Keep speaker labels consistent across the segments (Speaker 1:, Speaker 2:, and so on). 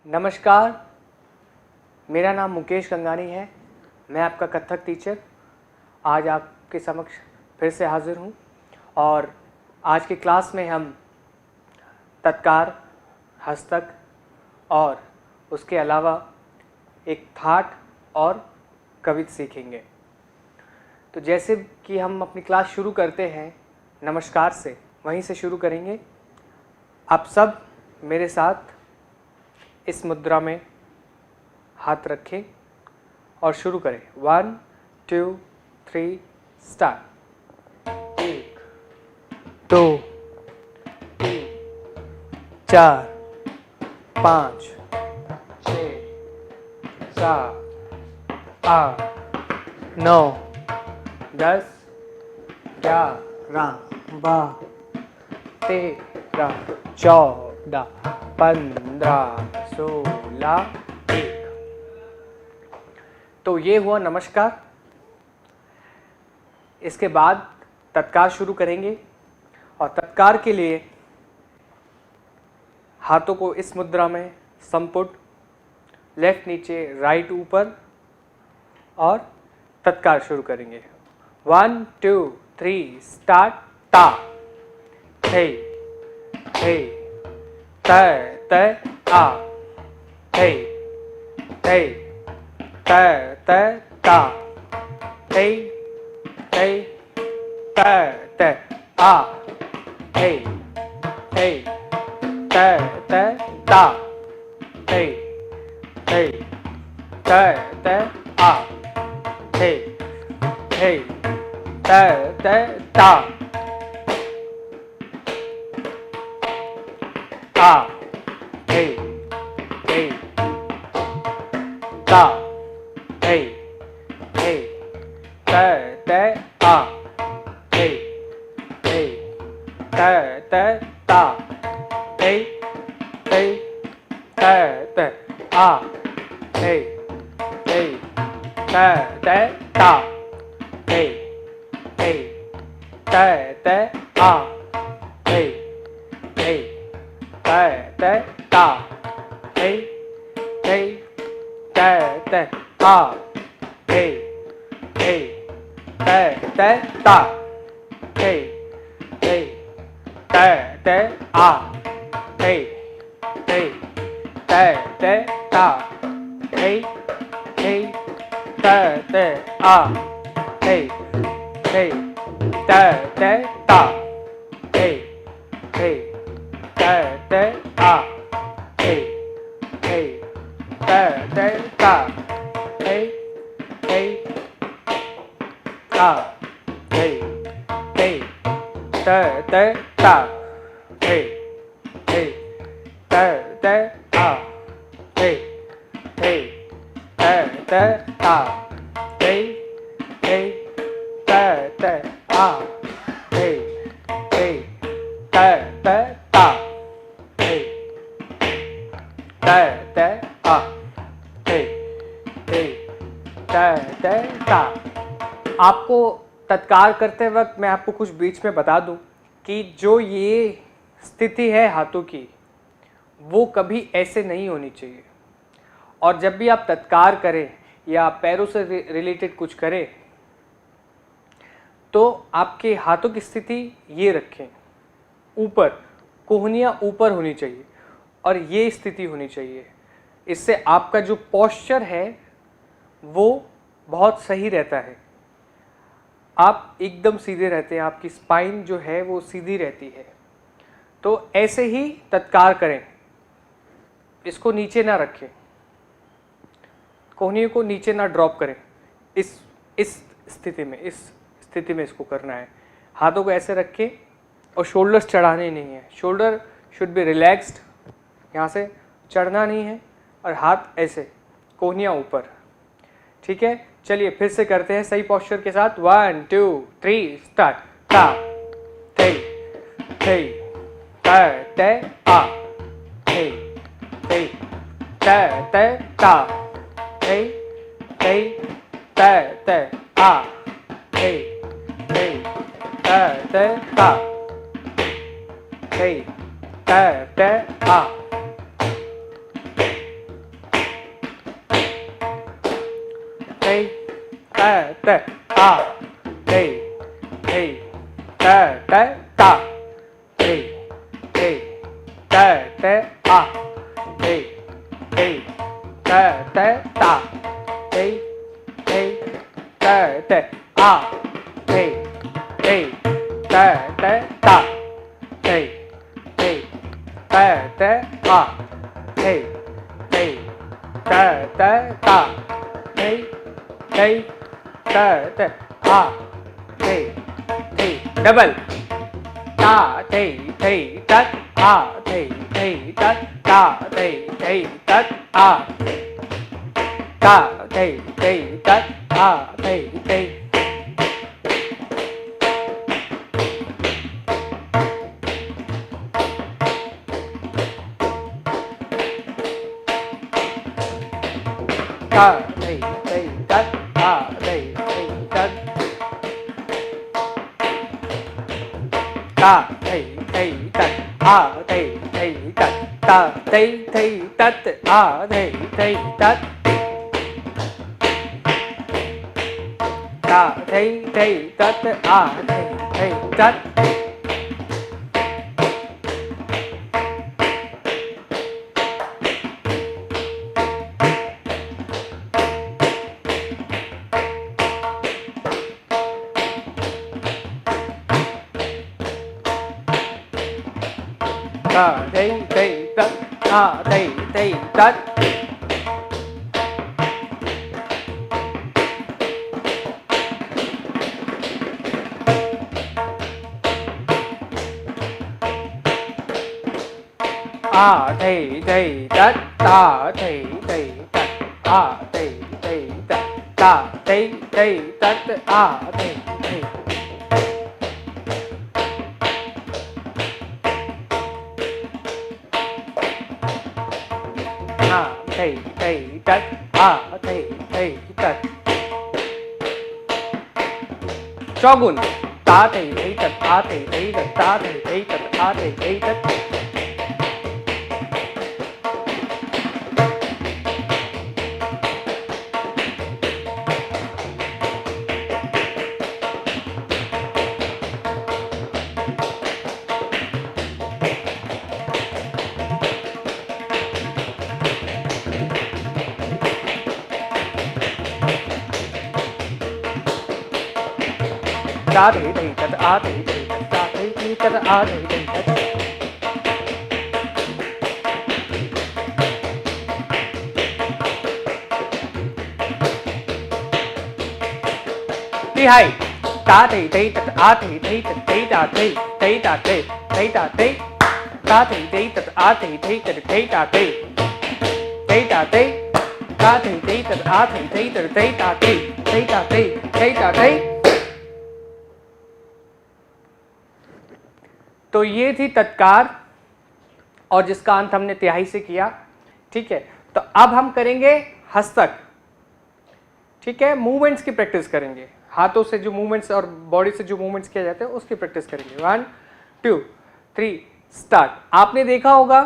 Speaker 1: नमस्कार, मेरा नाम मुकेश गंगानी है। मैं आपका कथक टीचर आज आपके समक्ष फिर से हाज़िर हूँ और आज की क्लास में हम तत्कार, हस्तक और उसके अलावा एक थाट और कवित सीखेंगे। तो जैसे कि हम अपनी क्लास शुरू करते हैं नमस्कार से, वहीं से शुरू करेंगे। आप सब मेरे साथ इस मुद्रा में हाथ रखें और शुरू करें। 1 2 3 स्टार्ट। 1 2 3 4 5 6 7 8 9 10 11 12 13 14 15 16 1। तो ये हुआ नमस्कार। इसके बाद तत्कार शुरू करेंगे और तत्कार के लिए हाथों को इस मुद्रा में संपुट, लेफ्ट नीचे राइट ऊपर, और तत्कार शुरू करेंगे। 1 2 3 स्टार्ट। ता हे हे त त आ हे हे त त ता हे हे त त आ हे हे त त ता हे हे त त आ हे हे त त ता आ हे हे ता हे हे त त आ हे हे त त ता हे हे त त आ हे हे त त ता हे हे त त आ हे हे त त ता हे हे त त आ हे हे त त ता हे हे त त आ हे हे त त ता हे हे त त आ हे हे त त ता हे हे त त आ हे हे त त ता हे हे आ हे हे त त ता हे हे त त आ हे हे त त आ हे हे त त आ हे हे त त ता हे त त आ हे हे त त ता। आपको तत्कार करते वक्त मैं आपको कुछ बीच में बता दूं कि जो ये स्थिति है हाथों की, वो कभी ऐसे नहीं होनी चाहिए। और जब भी आप तत्कार करें या पैरों से रिलेटेड कुछ करें तो आपके हाथों की स्थिति ये रखें, ऊपर, कोहनियाँ ऊपर होनी चाहिए और ये स्थिति होनी चाहिए। इससे आपका जो पोस्चर है वो बहुत सही रहता है। आप एकदम सीधे रहते हैं, आपकी स्पाइन जो है वो सीधी रहती है। तो ऐसे ही तत्कार करें, इसको नीचे ना रखें, कोहनियों को नीचे ना ड्रॉप करें। इस स्थिति में इसको करना है। हाथों को ऐसे रखें और शोल्डर्स चढ़ाने नहीं है। शोल्डर शुड बी रिलैक्स्ड, यहाँ से चढ़ना नहीं है और हाथ ऐसे, कोहनियाँ ऊपर। ठीक है, चलिए फिर से करते हैं सही पोस्चर के साथ। 1 2 3 स्टार्ट। ता थे थे त त आ थे थे त त ता थे थे त त आ थे थे त त ता थे त त आ त आ थे थे त ता थे थे त आ थे थे त ता थे थे त आ थे थे त ता थे थे त आ थे थे त ता थे थे त आ थे थे डबल ता थे थे तत आ थे थे तत ता थे थे तत आ ता थे थे तत आ थे थे ता थे थे तत आ थे थे तत ता थे थे तत आ थे थे तत ता थे थे तत आ थे थे तत ता थे थे तत आ थे थे तत ता थे थे तत आ थे थे तत आ थे थे तत ता थे थे तत आ थे थे तत ता थे थे तत आ थे थे आ थे थे तत आ थे थे तत चौगुन ता थे थे तत आ थे थे तत ता थे थे तत आ थे थे तत ता थे थे तत आ थे थे तत ता थे थे तत आ थे थे तत तिहाई ता थे थे तत आ थे थे तत थे ता थे थे ता थे थे ता थे ता थे थे तत आ थे थे तत थे ता थे थे ता थे ता थे थे तत आ थे थे तत थे ता थे थे ता थे थे ता थे। तो ये थी तत्कार और जिसका अंत हमने तिहाई से किया। ठीक है, तो अब हम करेंगे हस्तक। ठीक है, मूवमेंट्स की प्रैक्टिस करेंगे, हाथों से जो मूवमेंट्स और बॉडी से जो मूवमेंट्स किए जाते हैं उसकी प्रैक्टिस करेंगे। 1 2 3 स्टार्ट। आपने देखा होगा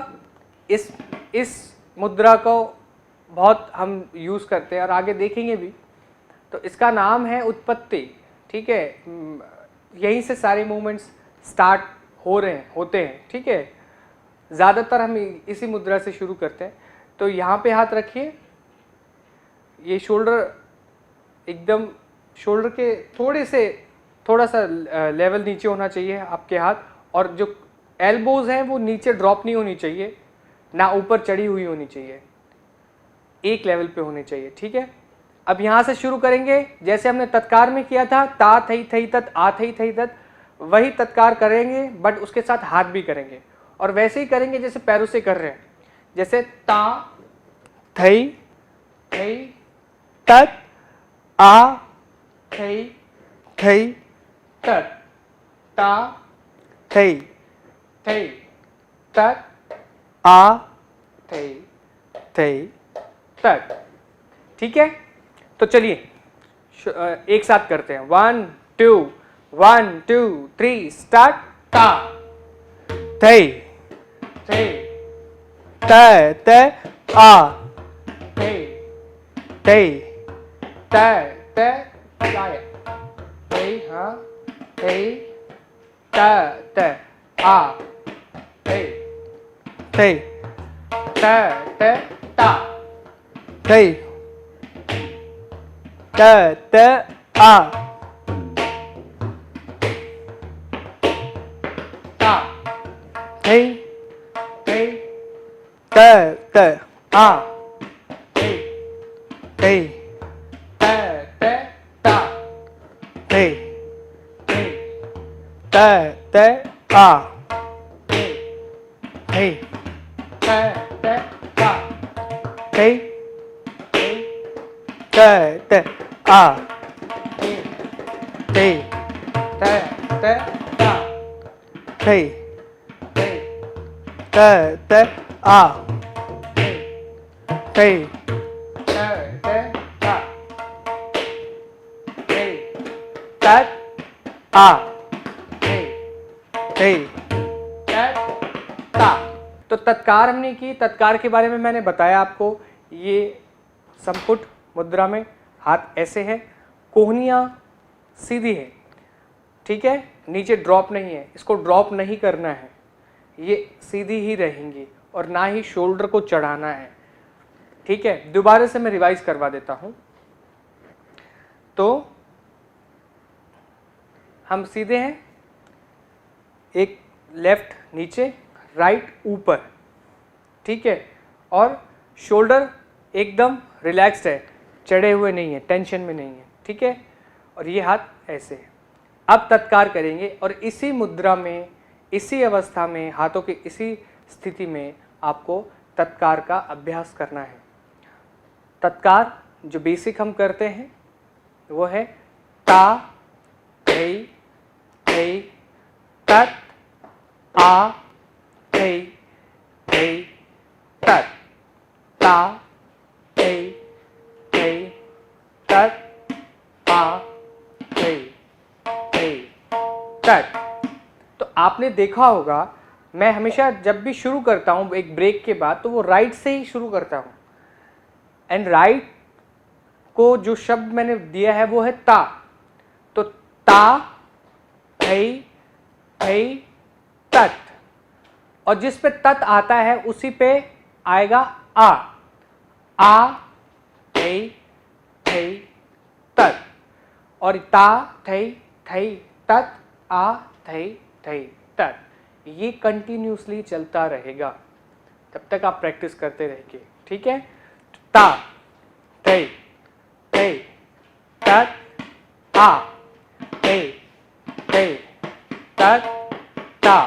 Speaker 1: इस मुद्रा को बहुत हम यूज करते हैं और आगे देखेंगे भी। तो इसका नाम है उत्पत्ति। ठीक है, यहीं से सारे मूवमेंट्स स्टार्ट होते हैं। ठीक है, ज़्यादातर हम इसी मुद्रा से शुरू करते हैं। तो यहाँ पे हाथ रखिए, ये शोल्डर एकदम शोल्डर के थोड़ा सा लेवल नीचे होना चाहिए आपके हाथ, और जो एल्बोज हैं वो नीचे ड्रॉप नहीं होनी चाहिए, ना ऊपर चढ़ी हुई होनी चाहिए, एक लेवल पे होने चाहिए। ठीक है, अब यहाँ से शुरू करेंगे जैसे हमने तत्कार में किया था, ता थई थई तत आ थई थई तत, वही तत्कार करेंगे बट उसके साथ हाथ भी करेंगे, और वैसे ही करेंगे जैसे पैरों से कर रहे हैं, जैसे ता थई थई तत आ थई थई तत ता थई थई तत आ थई थई तत। ठीक है, तो चलिए एक साथ करते हैं। 1 2 1 2 3 स्टार्ट। ता थई थई त आ थई थई त चाय थई हाँ थई त त आ थई थई त त ता थई त त आ ता थई थई त त आ थई थई त त ता थई थई त त आ थई थई त त ता थई थई त त आ थई थई त त ता थई थई त त आ थई त त ता थई त आ थई थई त ता। तो तत्कार हमने की। तत्कार के बारे में मैंने बताया आपको। ये संपुट मुद्रा में हाथ ऐसे है, कोहनियाँ सीधी है, ठीक है, नीचे ड्रॉप नहीं है, इसको ड्रॉप नहीं करना है, ये सीधी ही रहेंगी और ना ही शोल्डर को चढ़ाना है, ठीक है। दोबारा से मैं रिवाइज करवा देता हूं। तो हम सीधे हैं, एक लेफ्ट नीचे, राइट ऊपर, ठीक है, और शोल्डर एकदम रिलैक्स्ड है, चढ़े हुए नहीं है, टेंशन में नहीं है, ठीक है, और ये हाथ ऐसे है। अब तत्कार करेंगे और इसी मुद्रा में, इसी अवस्था में, हाथों की इसी स्थिति में आपको तत्कार का अभ्यास करना है। तत्कार जो बेसिक हम करते हैं वो है ता थई थई तत आ थई थई तत ता थई थई तत आ थई थई तत। तो आपने देखा होगा मैं हमेशा जब भी शुरू करता हूं एक ब्रेक के बाद तो वो राइट से ही शुरू करता हूं। एंड राइट को जो शब्द मैंने दिया है वो है ता। तो ता थई थई तत, और जिस पे तत आता है उसी पे आएगा आ थई थई तत, और ता थई थई तत आ थई थई तत। ये कंटिन्यूसली चलता रहेगा तब तक आप प्रैक्टिस करते रहेंगे, ठीक है। ता थई थई तत आ थई थई तत ता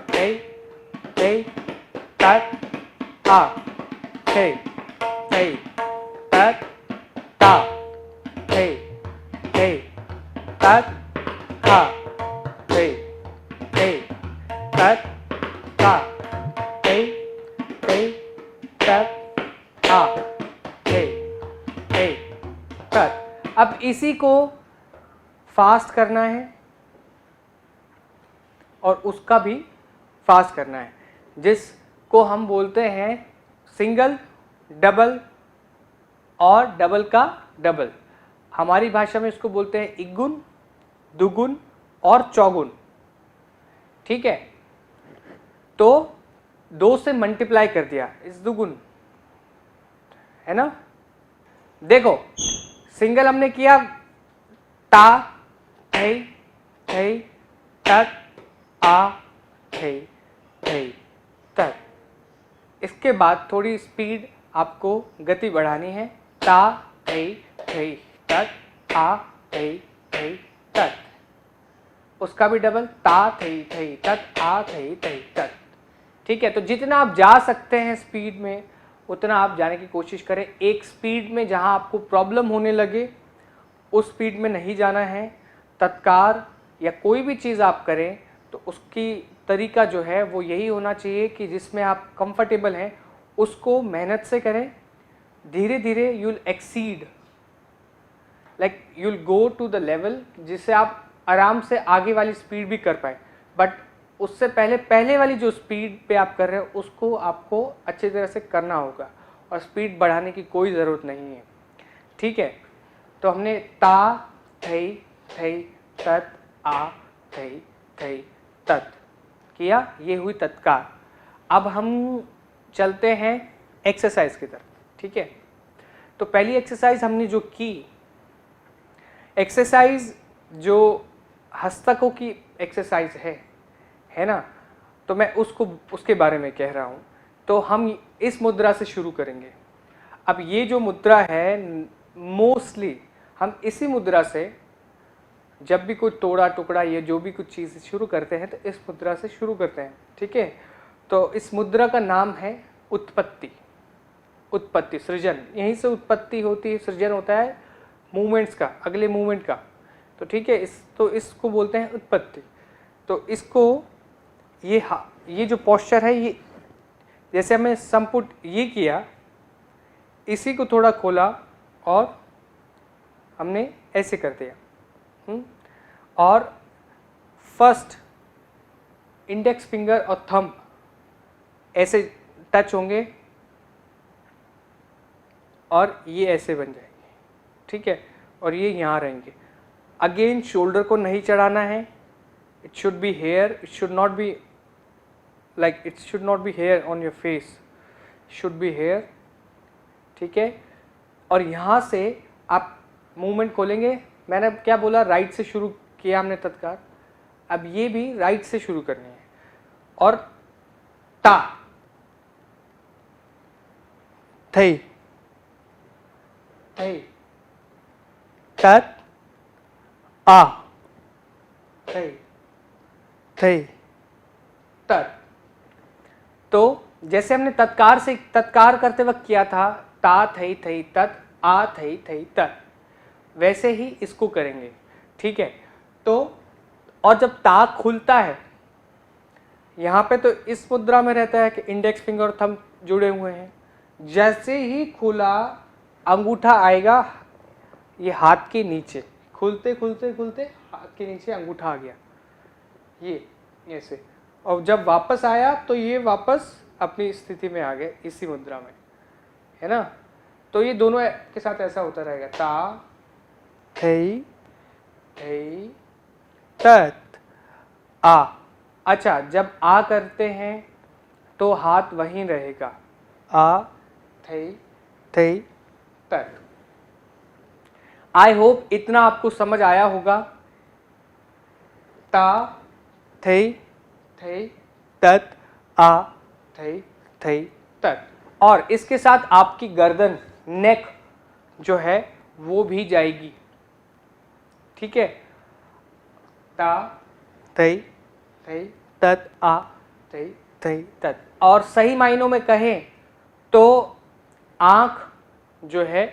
Speaker 1: थई थई तत आ थई थई तत ता थई थई तत आ थई थई तत ता थई थई तत आ थई थई तत। अब इसी को फास्ट करना है और उसका भी फास्ट करना है, जिसको हम बोलते हैं सिंगल, डबल और डबल का डबल। हमारी भाषा में इसको बोलते हैं इगुन, दुगुन और चौगुन, ठीक है। तो 2 से मल्टीप्लाई कर दिया, इस दुगुन है ना। देखो सिंगल हमने किया ता थई थई तत आ थई थई तत। इसके बाद थोड़ी स्पीड आपको गति बढ़ानी है, ता थई थई तत आ थई थई तत। उसका भी डबल, ता थई थई तत आ थई थई तत, ठीक है। तो जितना आप जा सकते हैं स्पीड में उतना आप जाने की कोशिश करें। एक स्पीड में जहां आपको प्रॉब्लम होने लगे उस स्पीड में नहीं जाना है। तत्कार या कोई भी चीज़ आप करें तो उसकी तरीका जो है वो यही होना चाहिए कि जिसमें आप कंफर्टेबल हैं उसको मेहनत से करें। धीरे धीरे you will exceed, like you will go to the level जिससे आप आराम से आगे वाली स्पीड भी कर पाए। बट उससे पहले वाली जो स्पीड पे आप कर रहे हो उसको आपको अच्छी तरह से करना होगा और स्पीड बढ़ाने की कोई ज़रूरत नहीं है, ठीक है। तो हमने ता थई थई तत आ थई थई तत किया, ये हुई तत्कार। अब हम चलते हैं एक्सरसाइज की तरफ, ठीक है। तो पहली एक्सरसाइज हमने जो की, एक्सरसाइज जो हस्तकों की एक्सरसाइज है ना, तो मैं उसके बारे में कह रहा हूँ। तो हम इस मुद्रा से शुरू करेंगे। अब ये जो मुद्रा है, मोस्टली हम इसी मुद्रा से जब भी कोई तोड़ा टुकड़ा या जो भी कुछ चीज़ शुरू करते हैं तो इस मुद्रा से शुरू करते हैं, ठीक है। तो इस मुद्रा का नाम है उत्पत्ति। उत्पत्ति, सृजन, यहीं से उत्पत्ति होती है, सृजन होता है मूवमेंट्स का, अगले मूवमेंट का। तो ठीक है, इसको बोलते हैं उत्पत्ति। तो इसको ये जो पोस्चर है, ये जैसे हमें संपुट ये किया, इसी को थोड़ा खोला और हमने ऐसे कर दिया। और फर्स्ट इंडेक्स फिंगर और थंब ऐसे टच होंगे और ये ऐसे बन जाएंगे, ठीक है। और ये यहाँ रहेंगे। अगेन शोल्डर को नहीं चढ़ाना है, it should be here, it should not be like, it should not be here on your face, should be here, ठीक है। और यहाँ से आप मूवमेंट खोलेंगे। मैंने क्या बोला, राइट से शुरू किया हमने तत्कार, अब ये भी राइट से शुरू करनी है। और ता थई थई तत आ थई थई तत। तो जैसे हमने तत्कार करते वक्त किया था, ता थई थई तत आ थई थई तत, वैसे ही इसको करेंगे, ठीक है। तो और जब ता खुलता है यहाँ पे, तो इस मुद्रा में रहता है कि इंडेक्स फिंगर और थंब जुड़े हुए हैं। जैसे ही खुला अंगूठा आएगा ये हाथ के नीचे, खुलते खुलते खुलते हाथ के नीचे अंगूठा आ गया, ये ऐसे। और जब वापस आया तो ये वापस अपनी स्थिति में आ गए इसी मुद्रा में, है ना। तो ये दोनों के साथ ऐसा होता रहेगा, ता थई थई तत आ। अच्छा, जब आ करते हैं तो हाथ वहीं रहेगा, आ थई थई तत। आई होप इतना आपको समझ आया होगा। ता थई थई तत आ थई थई तत। और इसके साथ आपकी गर्दन, नेक जो है वो भी जाएगी, ठीक है। ता थई थई तत आ थई थई तत। और सही मायनों में कहें तो आंख जो है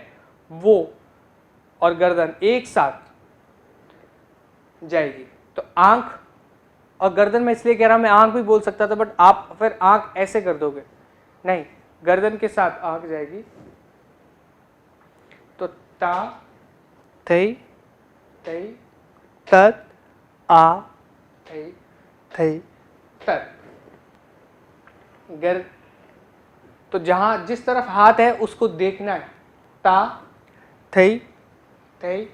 Speaker 1: वो और गर्दन एक साथ जाएगी। तो आंख और गर्दन, मैं इसलिए कह रहा हूं, मैं आंख भी बोल सकता था, बट आप फिर आंख ऐसे कर दोगे, नहीं, गर्दन के साथ आंख जाएगी। तो ता थई थई तत आ थई थई तत। तो जहां जिस तरफ हाथ है उसको देखना है, ता थई थई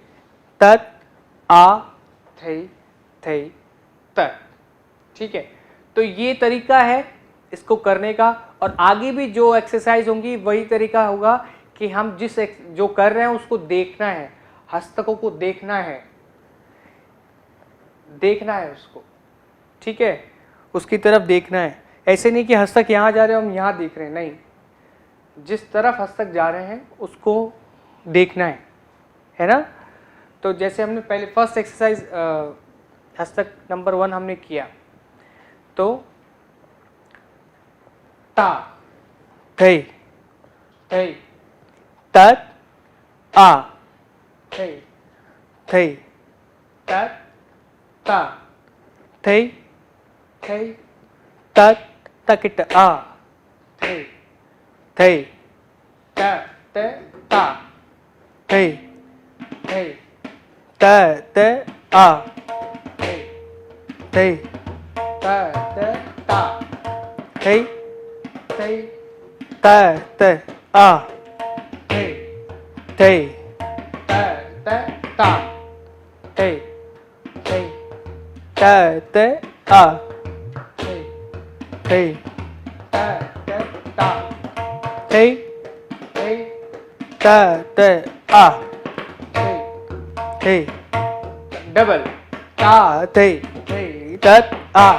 Speaker 1: तत आ थई थई तत, ठीक है। तो ये तरीका है इसको करने का। और आगे भी जो एक्सरसाइज होंगी वही तरीका होगा कि हम जो कर रहे हैं उसको देखना है, हस्तकों को देखना है उसको, ठीक है, उसकी तरफ देखना है। ऐसे नहीं कि हस्तक यहाँ जा रहे हैं हम यहाँ देख रहे हैं, नहीं, जिस तरफ हस्तक जा रहे हैं उसको देखना है ना। तो जैसे हमने पहले फर्स्ट एक्सरसाइज हस्तक नंबर 1 हमने किया, तो ता थई थई तत आ थई थई तत ता थई थई तत तकिट आ थई थई त ता थई थई त आ थई थई त ता थई थई त आ थई थई त ता त आ थे ता थे त आ थे डबल ता थे तत आ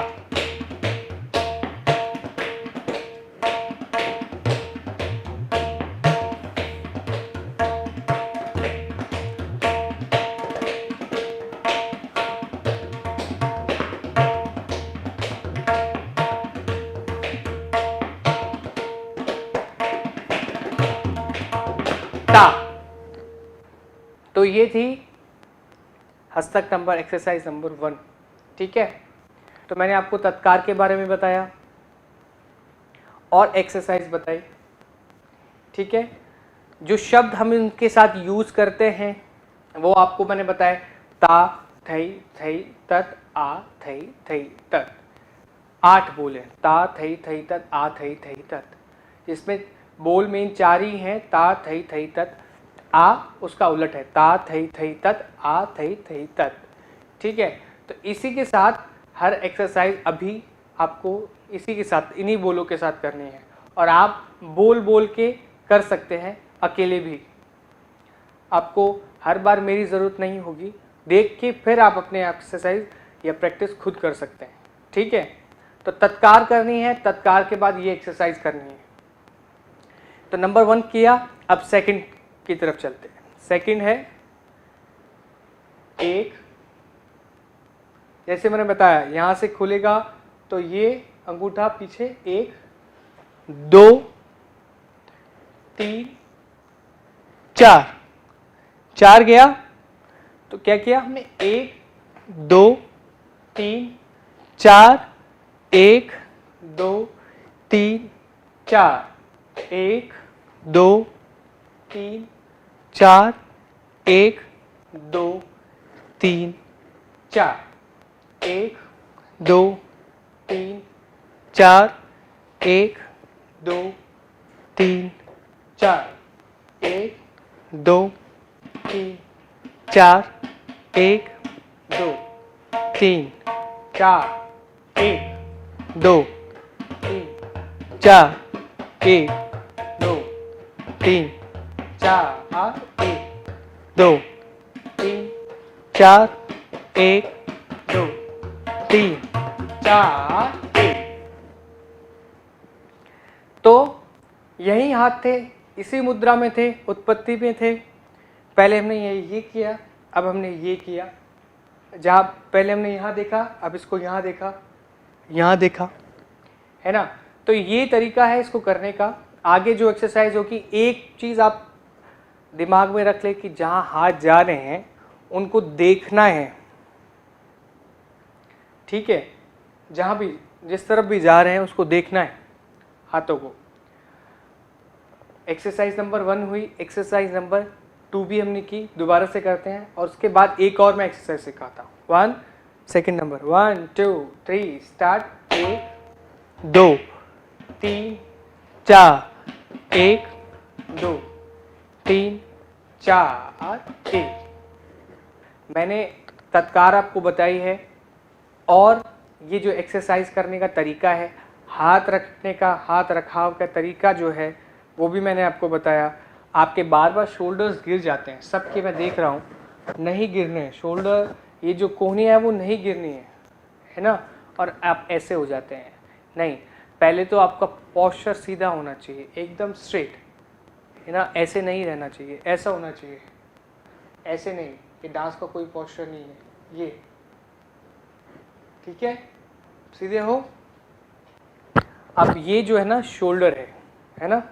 Speaker 1: ता। तो ये थी हस्तक नंबर एक्सरसाइज नंबर 1। ठीक है, तो मैंने आपको तत्कार के बारे में बताया और एक्सरसाइज बताई। ठीक है, जो शब्द हम इनके साथ यूज करते हैं वो आपको मैंने बताया, ता थई थई तत आ थई थई तत। 8 बोले, ता थई थई तत आ थई थई तत। इसमें बोल मेन 4 ही हैं, ता थई थई तत। आ उसका उलट है, ता थई थई तत आ थई थई तत। ठीक है, तो इसी के साथ हर एक्सरसाइज अभी आपको इसी के साथ इन्हीं बोलों के साथ करनी है और आप बोल बोल के कर सकते हैं अकेले भी। आपको हर बार मेरी ज़रूरत नहीं होगी, देख के फिर आप अपने एक्सरसाइज या प्रैक्टिस खुद कर सकते हैं। ठीक है, तो तत्कार करनी है, तत्कार के बाद ये एक्सरसाइज करनी है। तो नंबर 1 किया, अब सेकंड की तरफ चलते हैं। सेकंड है एक, जैसे मैंने बताया यहां से खुलेगा तो ये अंगूठा पीछे 1 2 3 4 4 गया। तो क्या किया हमने, 1 2 3 4 1 2 3 4 1 2 3 4 1 2 3 4 1 2 3 4 1 2 3 4 1 2 3 4 1 2 3 4 1 2 3 4 1 2 3 4 1 2 3 4 1 2 3 4 1। तो यही हाथ थे, इसी मुद्रा में थे, उत्पत्ति में थे। पहले हमने ये किया, अब हमने ये किया। जहाँ पहले हमने यहाँ देखा, अब इसको यहाँ देखा, यहाँ देखा, है ना। तो ये तरीका है इसको करने का। आगे जो एक्सरसाइज होगी, एक चीज़ आप दिमाग में रख ले कि जहाँ हाथ जा रहे हैं उनको देखना है। ठीक है, जहाँ भी जिस तरफ भी जा रहे हैं उसको देखना है हाथों को। एक्सरसाइज नंबर 1 हुई, एक्सरसाइज नंबर 2 भी हमने की, दोबारा से करते हैं और उसके बाद एक और मैं एक्सरसाइज सिखाता हूँ। 1 सेकंड नंबर 1 2 3 स्टार्ट। 1 2 3 4 1 2 3 4 1। मैंने तत्कार आपको बताई है और ये जो एक्सरसाइज करने का तरीका है, हाथ रखने का, हाथ रखाव का तरीका जो है वो भी मैंने आपको बताया। आपके बार बार शोल्डर्स गिर जाते हैं, सबके मैं देख रहा हूँ, नहीं गिरने हैं शोल्डर, ये जो कोहनियाँ है वो नहीं गिरनी है ना। और आप ऐसे हो जाते हैं, नहीं, पहले तो आपका पोस्चर सीधा होना चाहिए, एकदम स्ट्रेट, है ना। ऐसे नहीं रहना चाहिए, ऐसा होना चाहिए, ऐसे नहीं। ये डांस का कोई पोस्चर नहीं है ये, ठीक है, सीधे हो। अब ये जो है ना शोल्डर है ना।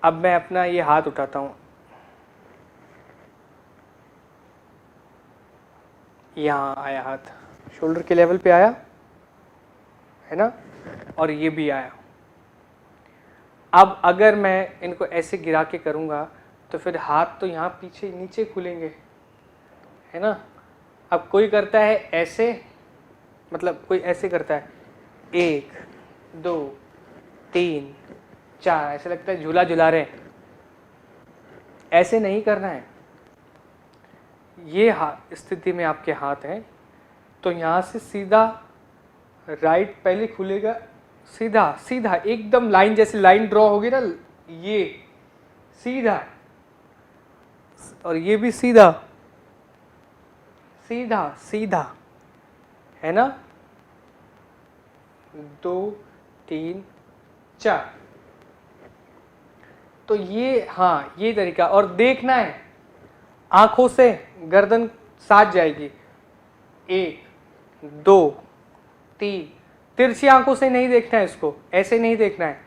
Speaker 1: अब मैं अपना ये हाथ उठाता हूँ, यहाँ आया हाथ, शोल्डर के लेवल पे आया, है ना, और ये भी आया। अब अगर मैं इनको ऐसे गिरा के करूँगा तो फिर हाथ तो यहाँ पीछे नीचे खुलेंगे, है ना। अब कोई करता है ऐसे, मतलब कोई ऐसे करता है 1 2 3 4, ऐसे लगता है झूला झूला रहे, ऐसे नहीं करना है। ये स्थिति में आपके हाथ हैं, तो यहाँ से सीधा राइट पहले खुलेगा, सीधा सीधा एकदम लाइन, जैसे लाइन ड्रॉ होगी ना, ये सीधा, और ये भी सीधा सीधा सीधा, है ना, 2 3 4। तो ये, हाँ ये तरीका, और देखना है आंखों से गर्दन साथ जाएगी, 1 2 3, तिरछी आंखों से नहीं देखना है इसको, ऐसे नहीं देखना है,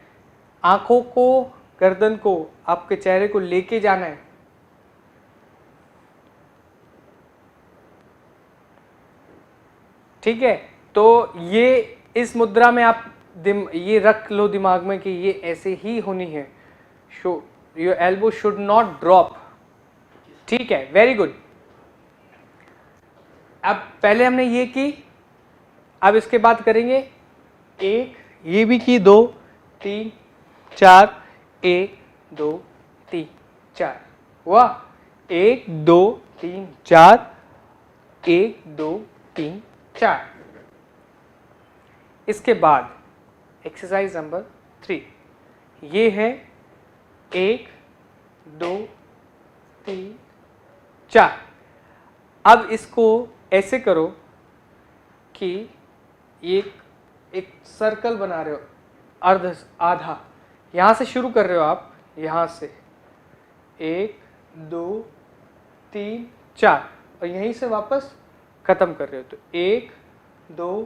Speaker 1: आंखों को, गर्दन को, आपके चेहरे को लेके जाना है। ठीक है, तो ये इस मुद्रा में आप ये रख लो दिमाग में कि ये ऐसे ही होनी है। Your elbow should not drop. ठीक है, वेरी गुड। अब पहले हमने ये की, अब इसके बाद करेंगे 1, ये भी की, 2 3 4, 1 2 3 4, हुआ 1 2 3 4, 1 2 3 4। इसके बाद एक्सरसाइज नंबर 3, ये है 1 2 3 4। अब इसको ऐसे करो कि एक सर्कल बना रहे हो, अर्ध आधा, यहाँ से शुरू कर रहे हो आप, यहाँ से 1 2 3 4, और यहीं से वापस ख़त्म कर रहे हो। तो 1 2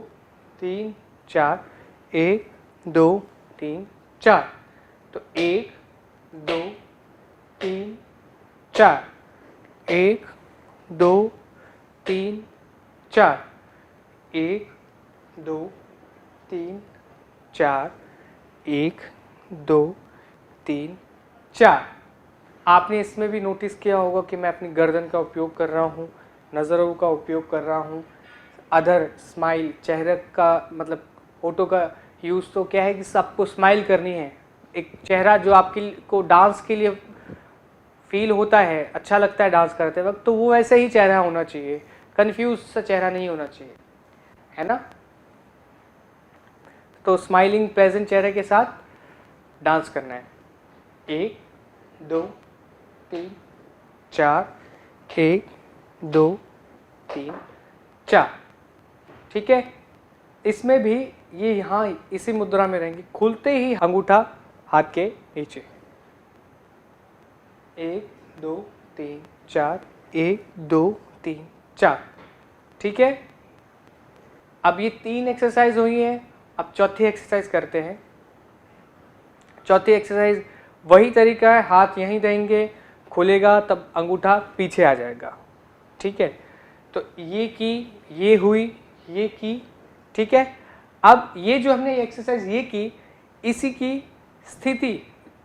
Speaker 1: 3 4, 1 2 3 4, तो 1 2 3 4, 1 2 3 4, 1 2 3 4, 1 2 3 4। आपने इसमें भी नोटिस किया होगा कि मैं अपनी गर्दन का उपयोग कर रहा हूँ, नज़रों का उपयोग कर रहा हूँ, अदर स्माइल, चेहरे का मतलब होठों का यूज़, तो क्या है कि सबको स्माइल करनी है। एक चेहरा जो आपके को डांस के लिए फील होता है, अच्छा लगता है डांस करते वक्त, तो वो वैसे ही चेहरा होना चाहिए, कंफ्यूज सा चेहरा नहीं होना चाहिए, है ना। तो स्माइलिंग प्रेजेंट चेहरे के साथ डांस करना है। 1 2 3 4, 1 2 3 4। ठीक है, इसमें भी ये यहाँ इसी मुद्रा में रहेंगे, खुलते ही अंगूठा हाथ के नीचे, 1 2 3 4, 1 2 3 4। ठीक है, अब ये 3 एक्सरसाइज हुई है। अब चौथी एक्सरसाइज करते हैं। चौथी एक्सरसाइज वही तरीका है, हाथ यहीं देंगे, खुलेगा तब अंगूठा पीछे आ जाएगा। ठीक है, तो ये की, ये हुई, ये की। ठीक है, अब ये जो हमने एक्सरसाइज ये की, इसी की स्थिति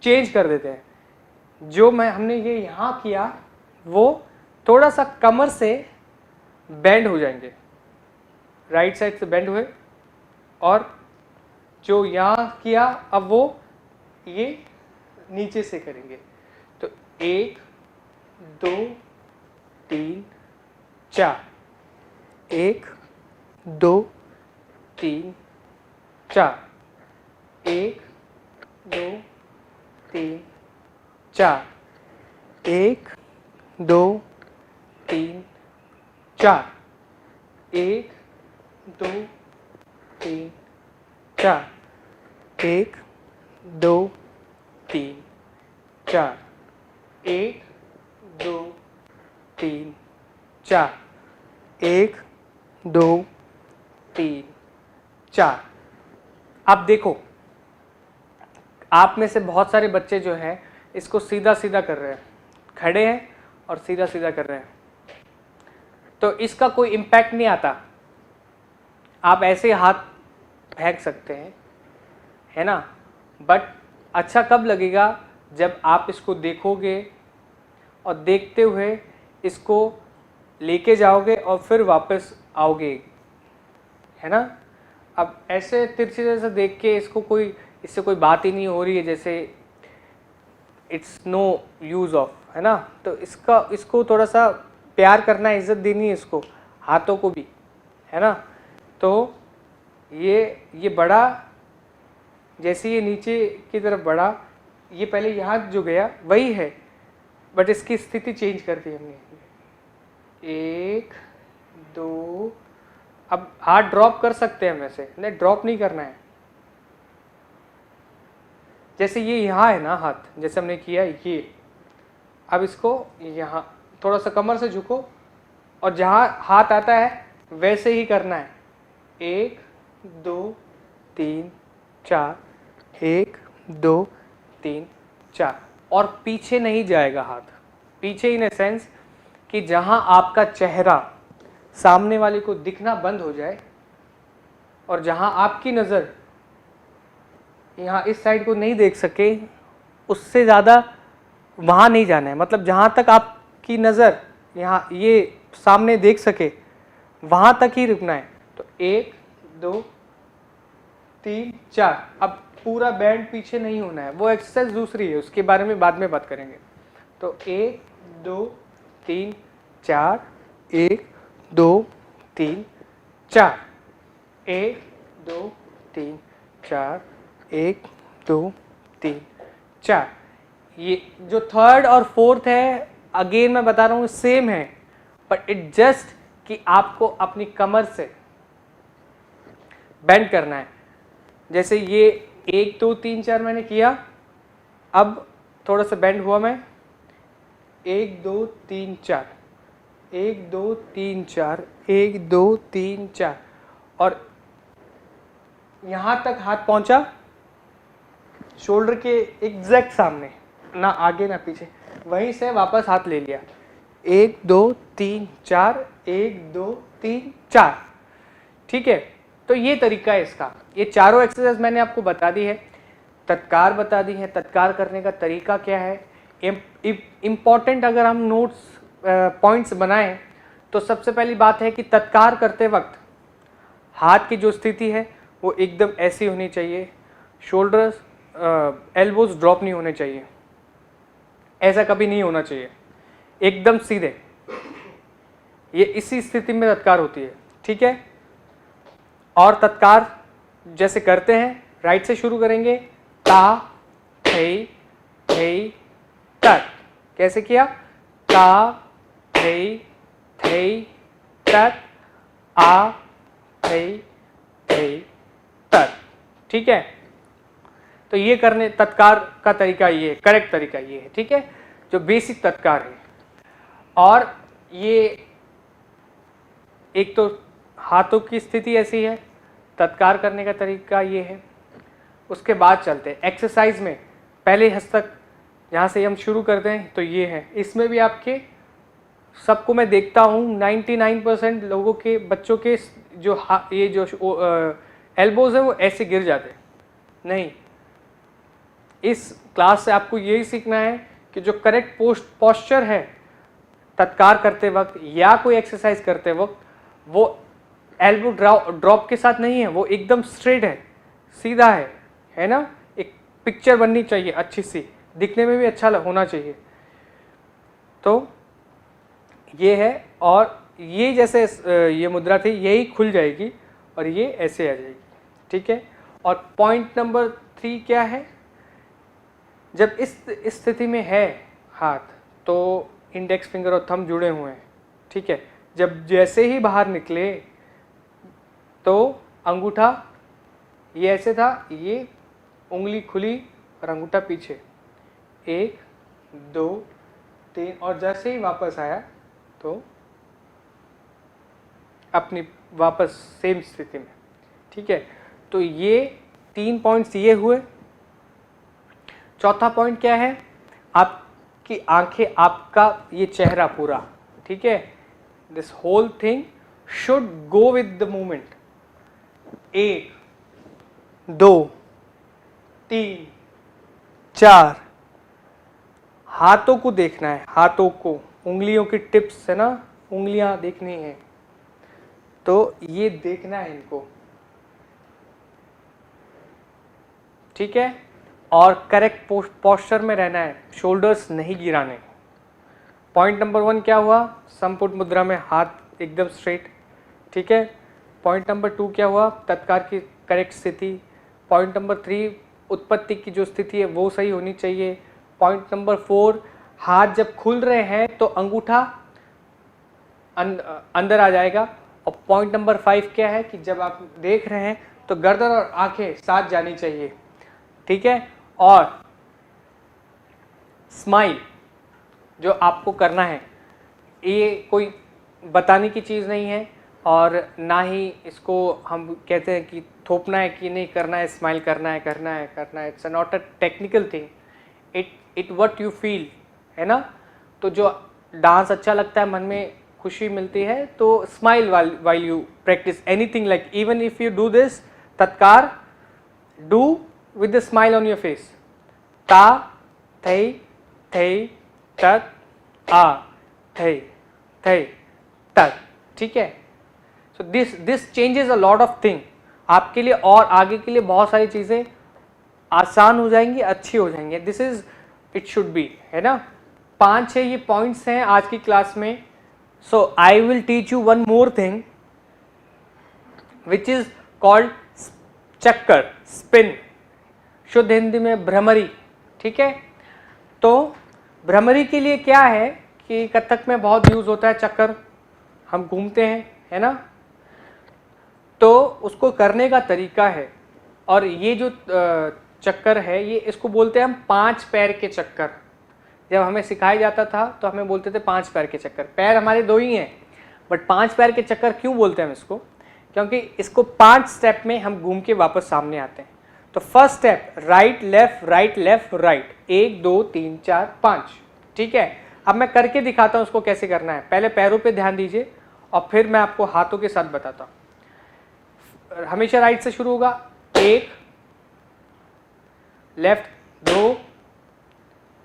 Speaker 1: चेंज कर देते हैं। जो हमने ये यहाँ किया वो थोड़ा सा कमर से बेंड हो जाएंगे, राइट साइड से बेंड हुए, और जो यहाँ किया अब वो ये नीचे से करेंगे। तो 1 2 3 4, 1 2 3 4, 1 2 3 4, 1 2 3 4, 1 2 3 4, 1 2 3 4, 1 2 3 4, 1 2 3 4। अब देखो, आप में से बहुत सारे बच्चे जो हैं इसको सीधा सीधा कर रहे हैं, खड़े हैं और सीधा सीधा कर रहे हैं, तो इसका कोई इम्पैक्ट नहीं आता। आप ऐसे हाथ फेंक सकते हैं, है ना, बट अच्छा कब लगेगा, जब आप इसको देखोगे और देखते हुए इसको लेके जाओगे और फिर वापस आओगे, है ना। अब ऐसे तिरछे जैसे देख के इसको कोई, इससे कोई बात ही नहीं हो रही है, जैसे इट्स नो यूज़ ऑफ, है ना। तो इसको थोड़ा सा प्यार करना है, इज्जत देनी है इसको, हाथों को भी, है ना। तो ये बढ़ा, जैसे ये नीचे की तरफ बढ़ा, ये पहले यहाँ जो गया वही है, बट इसकी स्थिति चेंज कर दी हमने। 1 2, अब हाथ ड्रॉप कर सकते हैं हम ऐसे, नहीं ड्रॉप नहीं करना है। जैसे ये यहाँ है ना हाथ, जैसे हमने किया ये, अब इसको यहाँ थोड़ा सा कमर से झुको और जहाँ हाथ आता है वैसे ही करना है। 1 2 3 4, 1 2 3 4, और पीछे नहीं जाएगा हाथ। पीछे इन ए सेंस कि जहाँ आपका चेहरा सामने वाले को दिखना बंद हो जाए और जहाँ आपकी नज़र यहाँ इस साइड को नहीं देख सके, उससे ज़्यादा वहाँ नहीं जाना है। मतलब जहाँ तक आपकी नज़र यहाँ ये सामने देख सके वहाँ तक ही रुकना है। तो 1 2 3 4, अब पूरा बैंड पीछे नहीं होना है, वो एक्सरसाइज दूसरी है, उसके बारे में बाद में बात करेंगे। तो 1 2 3 4, 1 2 3 4, 1 2 3 4, 1 2 3 4। ये जो थर्ड और फोर्थ है, अगेन मैं बता रहा हूँ सेम है, बट इट जस्ट कि आपको अपनी कमर से बेंड करना है। जैसे ये 1 2 3 4 मैंने किया, अब थोड़ा सा बेंड हुआ मैं, 1 2 3 4, 1 2 3 4, 1 2 3 4, और यहाँ तक हाथ पहुँचा शोल्डर के एग्जैक्ट सामने, ना आगे ना पीछे, वहीं से वापस हाथ ले लिया। 1 2 3 4, 1 2 3 4, ठीक है। तो ये तरीका है इसका। ये चारों एक्सरसाइज मैंने आपको बता दी है, तत्कार बता दी है। तत्कार करने का तरीका क्या है, इम्पॉर्टेंट अगर हम नोट्स पॉइंट्स बनाएं तो सबसे पहली बात है कि तत्कार करते वक्त हाथ की जो स्थिति है वो एकदम ऐसी होनी चाहिए, शोल्डर्स एल्बोज ड्रॉप नहीं होने चाहिए, ऐसा कभी नहीं होना चाहिए, एकदम सीधे। ये इसी स्थिति में तत्कार होती है, ठीक है। और तत्कार जैसे करते हैं, राइट से शुरू करेंगे, ता थई थई तत। कैसे किया, ता थई थई तत, आ थई थई तत, ठीक है। तो ये करने तत्कार का तरीका ये है, करेक्ट तरीका ये है, ठीक है, जो बेसिक तत्कार है। और ये एक तो हाथों की स्थिति ऐसी है, तत्कार करने का तरीका ये है। उसके बाद चलते हैं एक्सरसाइज में। पहले हस्तक यहाँ से हम शुरू करते हैं, तो ये है, इसमें भी आपके सबको मैं देखता हूँ 99% लोगों के बच्चों के जो ये जो एल्बोज है वो ऐसे गिर जाते हैं। नहीं, इस क्लास से आपको यही सीखना है कि जो करेक्ट पोस्चर है तत्कार करते वक्त या कोई एक्सरसाइज करते वक्त, वो एल्बो ड्रॉप के साथ नहीं है, वो एकदम स्ट्रेट है, सीधा है ना। एक पिक्चर बननी चाहिए अच्छी सी, दिखने में भी अच्छा होना चाहिए। तो ये है, और ये जैसे ये मुद्रा थी यही खुल जाएगी और ये ऐसे आ जाएगी, ठीक है। और पॉइंट नंबर 3 क्या है, जब इस स्थिति में है हाथ तो इंडेक्स फिंगर और थंब जुड़े हुए हैं, ठीक है। जब जैसे ही बाहर निकले तो अंगूठा ये ऐसे था, ये उंगली खुली और अंगूठा पीछे, 1 2 3, और जैसे ही वापस आया तो अपनी वापस सेम स्थिति में, ठीक है। तो ये 3 पॉइंट्स ये हुए। चौथा पॉइंट क्या है, आपकी आंखें, आपका ये चेहरा पूरा, ठीक है, this whole thing should go with the movement. 1 2 3 4, हाथों को देखना है, हाथों को, उंगलियों की टिप्स है ना, उंगलियां देखनी है, तो ये देखना है इनको, ठीक है। और करेक्ट पोस्चर में रहना है, शोल्डर्स नहीं गिराने। पॉइंट नंबर 1 क्या हुआ, समपुट मुद्रा में हाथ एकदम स्ट्रेट, ठीक है। पॉइंट नंबर 2 क्या हुआ, तत्कार की करेक्ट स्थिति। पॉइंट नंबर 3 उत्पत्ति की जो स्थिति है वो सही होनी चाहिए। पॉइंट नंबर 4 हाथ जब खुल रहे हैं तो अंगूठा अंदर आ जाएगा। और पॉइंट नंबर 5 क्या है कि जब आप देख रहे हैं तो गर्दन और आंखें साथ जानी चाहिए, ठीक है। और स्माइल जो आपको करना है, ये कोई बताने की चीज़ नहीं है और ना ही इसको हम कहते हैं कि थोपना है कि नहीं करना है, स्माइल करना है। It's not a technical thing, it what you feel, है ना। तो जो डांस अच्छा लगता है, मन में खुशी मिलती है, तो smile while you practice anything, like even if you do this तत्कार, do with the smile on your face. ता थई थई तत आ थई थई तत, ठीक है। So this changes a lot of thing आपके लिए, और आगे के लिए बहुत सारी चीज़ें आसान हो जाएंगी, अच्छी हो जाएंगी। This is it should be, है ना। 5-6 ये पॉइंट्स हैं आज की क्लास में। So I will teach you one more thing which is called चक्कर, स्पिन, शुद्ध हिंदी में भ्रमरी, ठीक है। तो भ्रमरी के लिए क्या है कि कथक में बहुत यूज होता है चक्कर, हम घूमते हैं, है ना। तो उसको करने का तरीका है, और ये जो चक्कर है ये इसको बोलते हैं हम 5 पैर के चक्कर। जब हमें सिखाया जाता था तो हमें बोलते थे 5 पैर के चक्कर। पैर हमारे 2 ही हैं, बट 5 पैर के चक्कर क्यों बोलते हैं हम इसको, क्योंकि इसको 5 स्टेप में हम घूम के वापस सामने आते हैं। तो first step right left right left right, 1 2 3 4 5, ठीक है। अब मैं करके दिखाता हूं उसको कैसे करना है। पहले पैरों पे ध्यान दीजिए और फिर मैं आपको हाथों के साथ बताता हूं। हमेशा राइट से शुरू होगा, 1 लेफ्ट, 2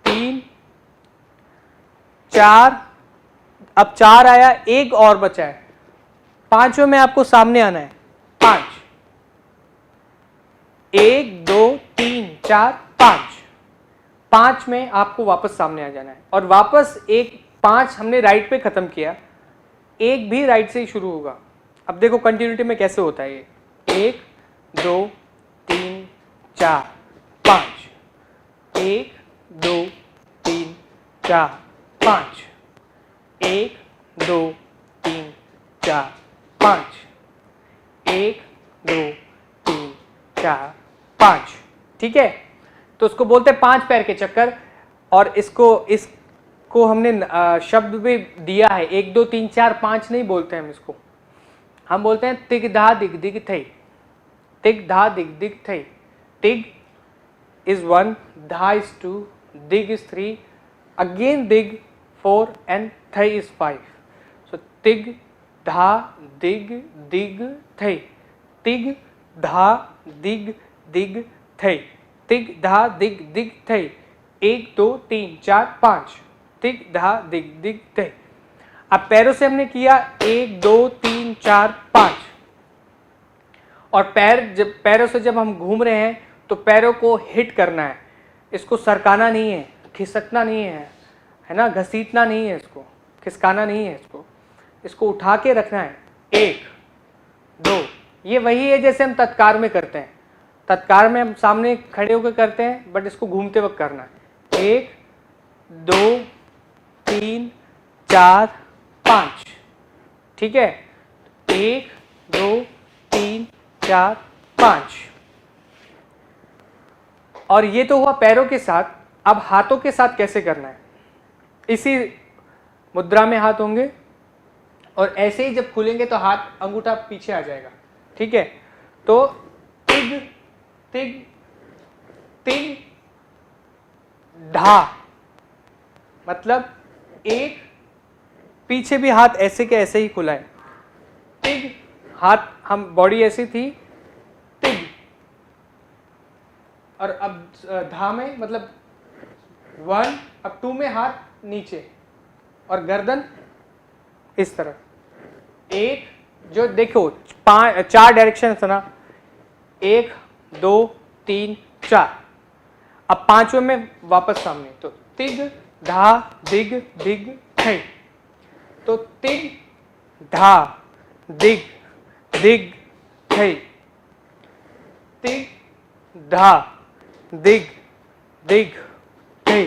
Speaker 1: 3 4, अब 4 आया, 1 और बचा है, 5वें में आपको सामने आना है, 5, 1 2 3 4 5 में आपको वापस सामने आ जाना है। और वापस 5 हमने राइट पे खत्म किया, 1 भी राइट से ही शुरू होगा। अब देखो कंटिन्यूटी में कैसे होता है ये, 1 2 3 4 5, 1 2 3 4 5, 1 2 3 4 5, 1 2 3 4 5, ठीक है। तो उसको बोलते हैं 5 पैर के चक्कर। और इसको हमने शब्द भी दिया है, 1 2 3 4 5 नहीं बोलते हैं हम इसको, हम बोलते हैं तिग धा दिग दिग थई, तिग धा दिग दिग थई। तिग is 1, dha is 2, dig is 3, again dig 4 and thai is 5. So tig dha dig dig thai, tig dha dig dig thai, tig dha dig dig thai, 1 2 3 4 5, tig dha dig dig thai। अब पैरों से हमने किया 1 2 3 4 5, और पैरों से जब हम घूम रहे हैं तो पैरों को हिट करना है, इसको सरकाना नहीं है, खिसकना नहीं है ना, घसीटना नहीं है, इसको खिसकाना नहीं है, इसको उठा के रखना है। 1 2, ये वही है जैसे हम तत्कार में करते हैं। तत्कार में हम सामने खड़े होकर करते हैं, बट इसको घूमते वक्त करना है। 1 2 3 4 5, ठीक है। 1 2 3 4 5। और ये तो हुआ पैरों के साथ। अब हाथों के साथ कैसे करना है, इसी मुद्रा में हाथ होंगे और ऐसे ही जब खुलेंगे तो हाथ अंगूठा पीछे आ जाएगा, ठीक है। तो तिग तिग तिग ढा, मतलब 1, पीछे भी हाथ ऐसे के ऐसे ही खुला है। तिग, हाथ हम बॉडी ऐसी थी, तिग। और अब धा में मतलब 1, अब 2 में हाथ नीचे और गर्दन इस तरफ। 1 जो देखो 4 डायरेक्शन है ना, 1 2 3 4। अब 5वें में वापस सामने, तो तिग धा दिग दिग थई। तो तिग धा दिग दिग थै, तिग धा, दिग दिग थै,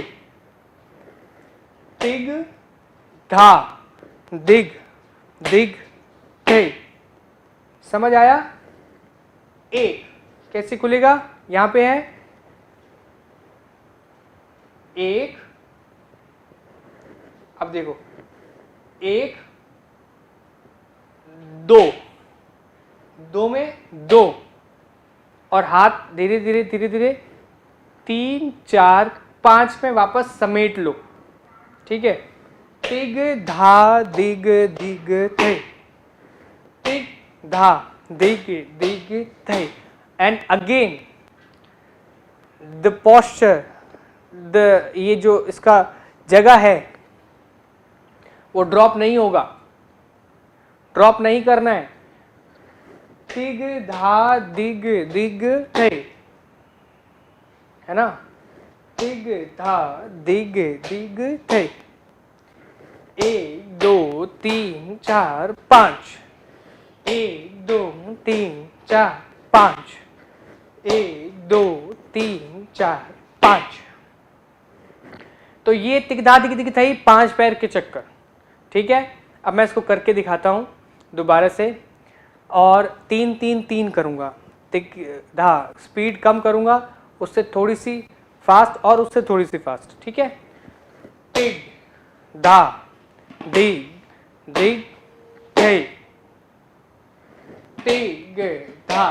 Speaker 1: तिग धा, दिग दिग थै। समझ आया? एक कैसे खुलेगा? यहां पे है एक, अब देखो एक, दो, दो में दो, और हाथ धीरे धीरे धीरे धीरे 3 4 5 में वापस समेट लो। ठीक है, तिग धा दिग दिग थै, तिग धा दिग दिग थै। And again the posture, the ये जो इसका जगह है वो ड्रॉप नहीं होगा, ड्रॉप नहीं करना है। तिग धा दिग दिग थै, है ना? तिग धा दिग दिग थै। 1 2 3 4 5, 1 2 3 4 5, 1 2 3 4 5। तो ये तिगधा दिग दिग थै 5 पैर के चक्कर। ठीक है, अब मैं इसको करके दिखाता हूं दोबारा से, और 3 3 3 करूंगा। तिगधा स्पीड कम करूंगा, उससे थोड़ी सी फास्ट और उससे थोड़ी सी फास्ट। ठीक है, तिग धा दिग दिग थै, तिग धा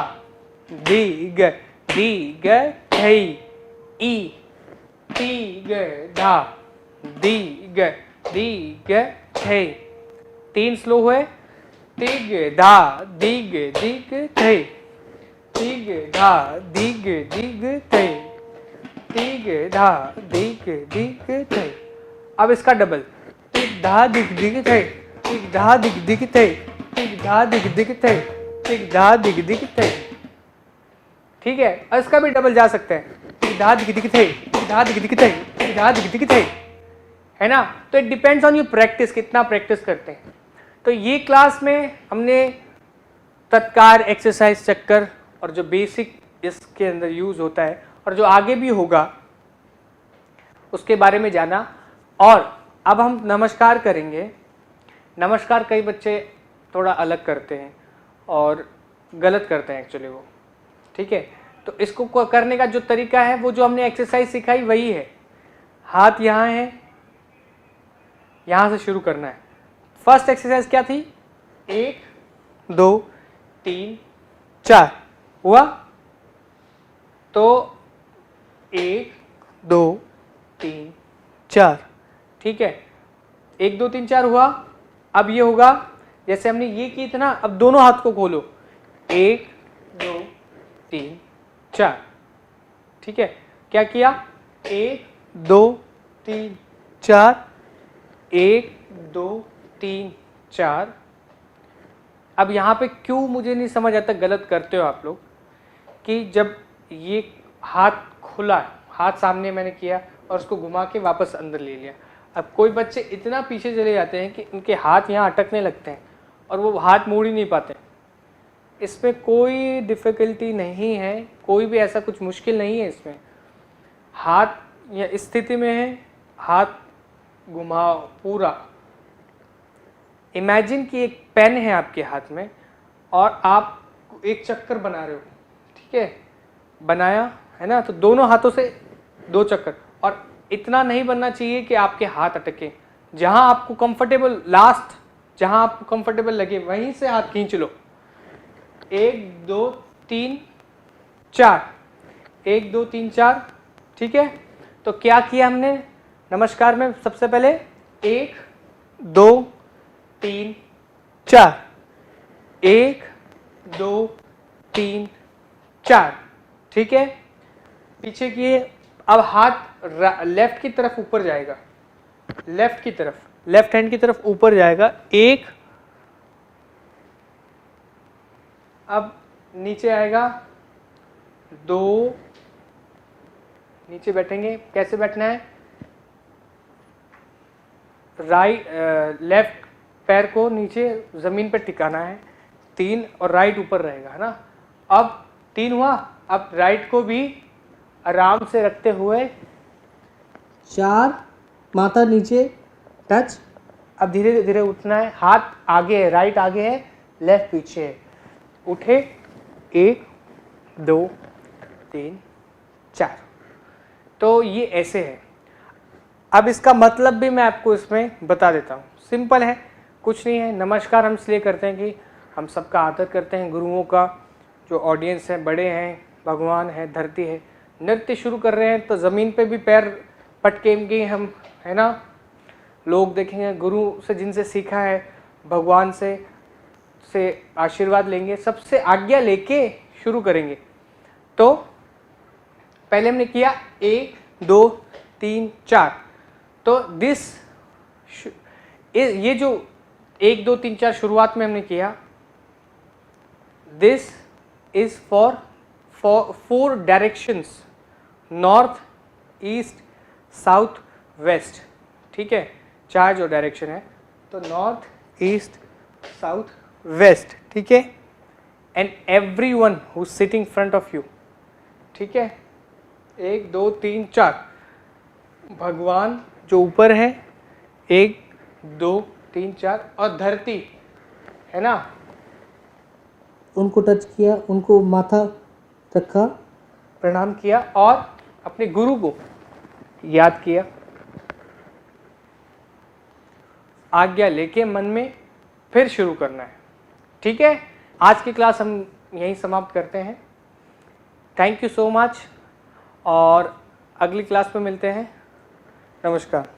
Speaker 1: दिग दिग थै, ई तिग धा दिग दिग थै। 3 स्लो हुए, तिग धा दिग दिग थै, तिग धा दिग दिग थै, तिग धा दिग दिग थै। अब इसका डबल, तिग धा दिग दिग थै, तिग धा दिग दिग थै, तिग धा दिग दिग थै, तिग धा दिग दिग थै। ठीक है, और इसका भी डबल जा सकते हैं, तिग धा दिग दिग थै, तिग धा दिग दिग थै, तिग धा दिग दिग थै, है ना? तो it depends on your practice, कितना प्रैक्टिस करते हैं। तो ये क्लास में हमने तत्कार, एक्सरसाइज, चक्कर और जो बेसिक इसके अंदर यूज होता है और जो आगे भी होगा उसके बारे में जाना। और अब हम नमस्कार करेंगे। नमस्कार कई बच्चे थोड़ा अलग करते हैं और गलत करते हैं एक्चुअली वो। ठीक है, तो इसको करने का जो तरीका है, वो जो हमने एक्सरसाइज सिखाई वही है। हाथ यहाँ है, यहाँ से शुरू करना है। फर्स्ट एक्सरसाइज क्या थी? 1 2 3 4 हुआ, तो 1 2 3 4। ठीक है, 1 2 3 4 हुआ। अब ये होगा जैसे हमने ये की थी ना, अब दोनों हाथ को खोलो, 1 2 3 4। ठीक है, क्या किया? 1 2 3 4, 1 2 3 4। अब यहाँ पे क्यों मुझे नहीं समझ आता, गलत करते हो आप लोग, कि जब ये हाथ खुला, हाथ सामने मैंने किया और उसको घुमा के वापस अंदर ले लिया। अब कोई बच्चे इतना पीछे चले जाते हैं कि उनके हाथ यहाँ अटकने लगते हैं और वो हाथ मोड़ ही नहीं पाते। इसमें कोई डिफ़िकल्टी नहीं है, कोई भी ऐसा कुछ मुश्किल नहीं है इसमें। हाथ या इस स्थिति में है, हाथ घुमाओ पूरा। इमेजिन कि एक पेन है आपके हाथ में और आप एक चक्कर बना रहे हो। ठीक है, बनाया है ना, तो दोनों हाथों से 2 चक्कर, और इतना नहीं बनना चाहिए कि आपके हाथ अटके। जहां आपको कंफर्टेबल, लास्ट जहां आपको कंफर्टेबल लगे वहीं से हाथ खींच लो। 1 2 3 4, 1 2 3 4। ठीक है, तो क्या किया हमने नमस्कार में? सबसे पहले 1 2 3 4, 1 2 3 4। ठीक है, पीछे किए। अब हाथ लेफ्ट की तरफ ऊपर जाएगा, लेफ्ट की तरफ, लेफ्ट हैंड की तरफ ऊपर जाएगा। 1, अब नीचे आएगा 2, नीचे बैठेंगे। कैसे बैठना है? लेफ्ट पैर को नीचे जमीन पर टिकाना है। 3 और राइट ऊपर रहेगा, है ना। अब 3 हुआ, अब राइट को भी आराम से रखते हुए 4, माथा नीचे टच। अब धीरे धीरे उठना है, हाथ आगे है, राइट आगे है, लेफ्ट पीछे है। उठे, 1 2 3 4। तो ये ऐसे है। अब इसका मतलब भी मैं आपको इसमें बता देता हूँ। सिंपल है, कुछ नहीं है। नमस्कार हम इसलिए करते हैं कि हम सबका आदर करते हैं, गुरुओं का, जो ऑडियंस है, बड़े हैं, भगवान है, धरती है। नृत्य शुरू कर रहे हैं तो ज़मीन पे भी पैर पटकेंगे हम, है ना। लोग देखेंगे, गुरु से जिनसे सीखा है, भगवान से आशीर्वाद लेंगे, सबसे आज्ञा लेके शुरू करेंगे। तो पहले हमने किया 1 2 3 4। तो ये जो 1 2 3 4 शुरुआत में हमने किया, this is for 4 directions, north, east, south, west. ठीक है, 4 जो डायरेक्शन है, तो नॉर्थ, ईस्ट, साउथ, वेस्ट। ठीक है, and everyone who sitting front of you. ठीक है, 1 2 3 4। भगवान जो ऊपर है, 1 2 3 4, और धरती है ना, उनको टच किया, उनको माथा रखा, प्रणाम किया और अपने गुरु को याद किया, आज्ञा लेके मन में फिर शुरू करना है। ठीक है, आज की क्लास हम यहीं समाप्त करते हैं। थैंक यू सो मच, और अगली क्लास में मिलते हैं। नमस्कार।